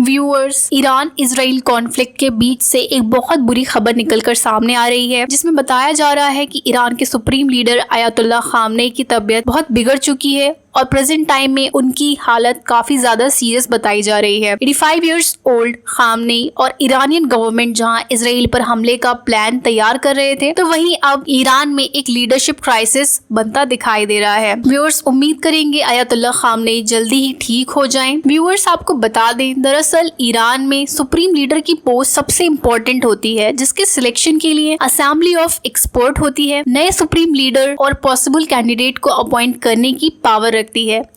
Viewers, Iran Israel conflict के बीच से एक बहुत बुरी खबर निकलकर सामने आ रही है, जिसमें बताया जा रहा है कि ईरान के सुप्रीम लीडर आयतुल्लाह खामनेई की तबीयत बहुत बिगड़ चुकी है और प्रेजेंट टाइम में उनकी हालत काफी ज्यादा सीरियस बताई जा रही है। 85 इयर्स ओल्ड खामनेई और ईरानियन गवर्नमेंट जहां इजराइल पर हमले का प्लान तैयार कर रहे थे, तो वहीं अब ईरान में एक लीडरशिप क्राइसिस बनता दिखाई दे रहा है। व्यूअर्स, उम्मीद करेंगे आयतुल्लाह खामनेई जल्दी ही ठीक हो जाएं। व्यूअर्स, आपको बता दें, दरअसल ईरान में सुप्रीम लीडर की पोस्ट सबसे इम्पोर्टेंट होती है, जिसके सिलेक्शन के लिए असेंबली ऑफ एक्सपर्ट होती है। नए सुप्रीम लीडर और पॉसिबल कैंडिडेट को अपॉइंट करने की पावर है।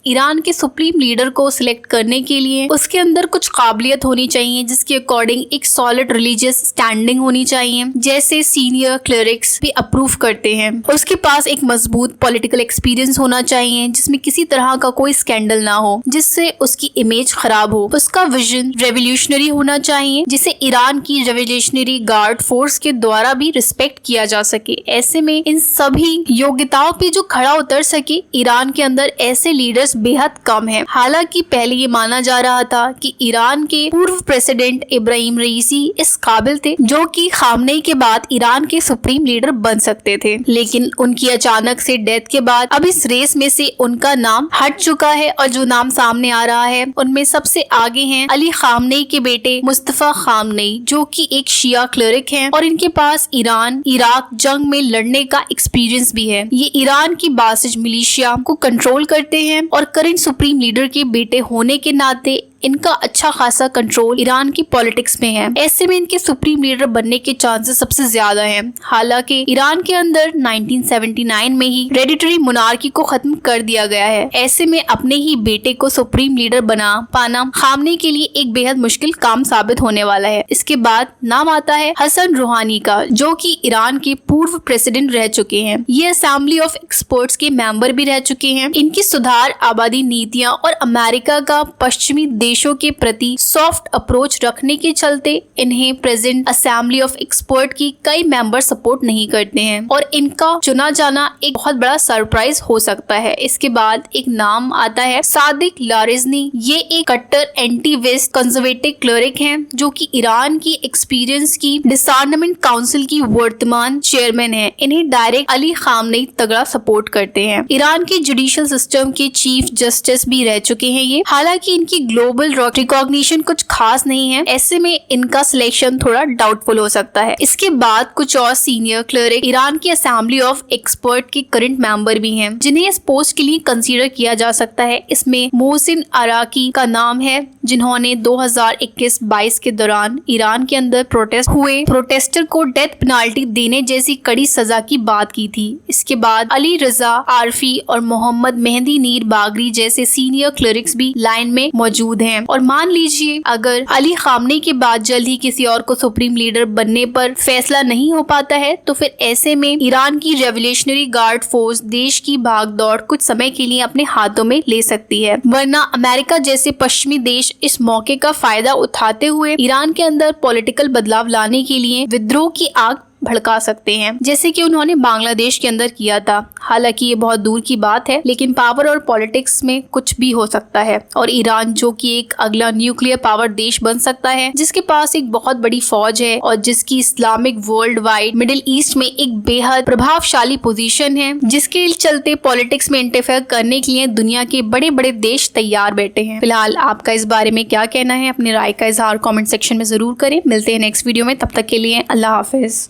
ईरान के सुप्रीम लीडर को सिलेक्ट करने के लिए उसके अंदर कुछ काबिलियत होनी चाहिए, जिसके अकॉर्डिंग एक सॉलिड रिलीजियस स्टैंडिंग होनी चाहिए, जैसे सीनियर क्लरिक्स भी अप्रूव करते हैं। उसके पास एक मजबूत पॉलिटिकल एक्सपीरियंस होना चाहिए, जिसमें किसी तरह का कोई स्कैंडल ना हो जिससे उसकी इमेज खराब हो। उसका विजन रेवोल्यूशनरी होना चाहिए, जिसे ईरान की रेवोल्यूशनरी गार्ड फोर्स के द्वारा भी रिस्पेक्ट किया जा सके। ऐसे में इन सभी योग्यताओं पे जो खड़ा उतर सके, ईरान के अंदर ऐसे लीडर्स बेहद कम हैं। हालांकि पहले ये माना जा रहा था कि ईरान के पूर्व प्रेसिडेंट इब्राहिम रईसी इस काबिल थे, जो कि खामनेई के बाद ईरान के सुप्रीम लीडर बन सकते थे, लेकिन उनकी अचानक से डेथ के बाद अब इस रेस में से उनका नाम हट चुका है और जो नाम सामने आ रहा है उनमें सबसे आगे हैं अली खामनेई के बेटे मुस्तफा खामनेई, जो कि एक शिया क्लरिक हैं और इनके पास ईरान इराक जंग में लड़ने का एक्सपीरियंस भी है। ये ईरान की बासिज मिलिशिया को कंट्रोल करते हैं और करंट सुप्रीम लीडर के बेटे होने के नाते इनका अच्छा खासा कंट्रोल ईरान की पॉलिटिक्स में है। ऐसे में इनके सुप्रीम लीडर बनने के चांसेस सबसे ज्यादा हैं। हालांकि ईरान के अंदर 1979 में ही हेरेडिटरी मोनार्की को खत्म कर दिया गया है। ऐसे में अपने ही बेटे को सुप्रीम लीडर बना पाना खामनेई के लिए एक बेहद मुश्किल काम साबित होने वाला है। इसके बाद नाम आता है हसन रूहानी का, जो कि ईरान के पूर्व प्रेसिडेंट रह चुके हैं। ये असेंबली ऑफ एक्सपर्ट्स के मेंबर भी रह चुके हैं। इनकी सुधार आबादी नीतियाँ और अमेरिका का पश्चिमी देशों के प्रति सॉफ्ट अप्रोच रखने के चलते इन्हें प्रेजेंट असेंबली ऑफ एक्सपर्ट की कई मेंबर सपोर्ट नहीं करते हैं और इनका चुना जाना एक बहुत बड़ा सरप्राइज हो सकता है। इसके बाद एक नाम आता है सादिक लारिजनी। ये एक कट्टर एंटी वेस्ट कंजर्वेटिव क्लरिक हैं, जो कि ईरान की एक्सपीरियंस की डिसार्ममेंट काउंसिल की वर्तमान चेयरमैन है। इन्हें डायरेक्ट अली खामनेई तगड़ा सपोर्ट करते हैं। ईरान के जुडिशियल सिस्टम के चीफ जस्टिस भी रह चुके हैं ये। हालांकि इनकी ग्लोबल रिकॉग्निशन कुछ खास नहीं है, ऐसे में इनका सिलेक्शन थोड़ा डाउटफुल हो सकता है। इसके बाद कुछ और सीनियर क्लरिक ईरान की असेंबली ऑफ एक्सपर्ट के करंट मेंबर भी हैं, जिन्हें इस पोस्ट के लिए कंसीडर किया जा सकता है। इसमें मोहसिन अराकी का नाम है, जिन्होंने 2021-22 के दौरान ईरान के अंदर प्रोटेस्ट हुए प्रोटेस्टर को डेथ पेनाल्टी देने जैसी कड़ी सजा की बात की थी। इसके बाद अली रजा आरफी और मोहम्मद मेहदी नीर बागरी जैसे सीनियर क्लरिक्स भी लाइन में मौजूद हैं। और मान लीजिए अगर अली खामनेई के बाद जल्द ही किसी और को सुप्रीम लीडर बनने पर फैसला नहीं हो पाता है, तो फिर ऐसे में ईरान की रेवोल्यूशनरी गार्ड फोर्स देश की भागदौड़ कुछ समय के लिए अपने हाथों में ले सकती है, वरना अमेरिका जैसे पश्चिमी देश इस मौके का फायदा उठाते हुए ईरान के अंदर पॉलिटिकल बदलाव लाने के लिए विद्रोह की आग भड़का सकते हैं, जैसे कि उन्होंने बांग्लादेश के अंदर किया था। हालांकि ये बहुत दूर की बात है, लेकिन पावर और पॉलिटिक्स में कुछ भी हो सकता है और ईरान, जो कि एक अगला न्यूक्लियर पावर देश बन सकता है, जिसके पास एक बहुत बड़ी फौज है और जिसकी Islamic world wide middle east में एक बेहद प्रभावशाली पोजीशन है, जिसके चलते पॉलिटिक्स में इंटरफेयर करने के लिए दुनिया के बड़े बड़े देश तैयार बैठे हैं। फिलहाल आपका इस बारे में क्या कहना है? अपनी राय का इजहार कॉमेंट सेक्शन में जरूर करें। मिलते हैं नेक्स्ट वीडियो में, तब तक के लिए अल्लाह हाफिज।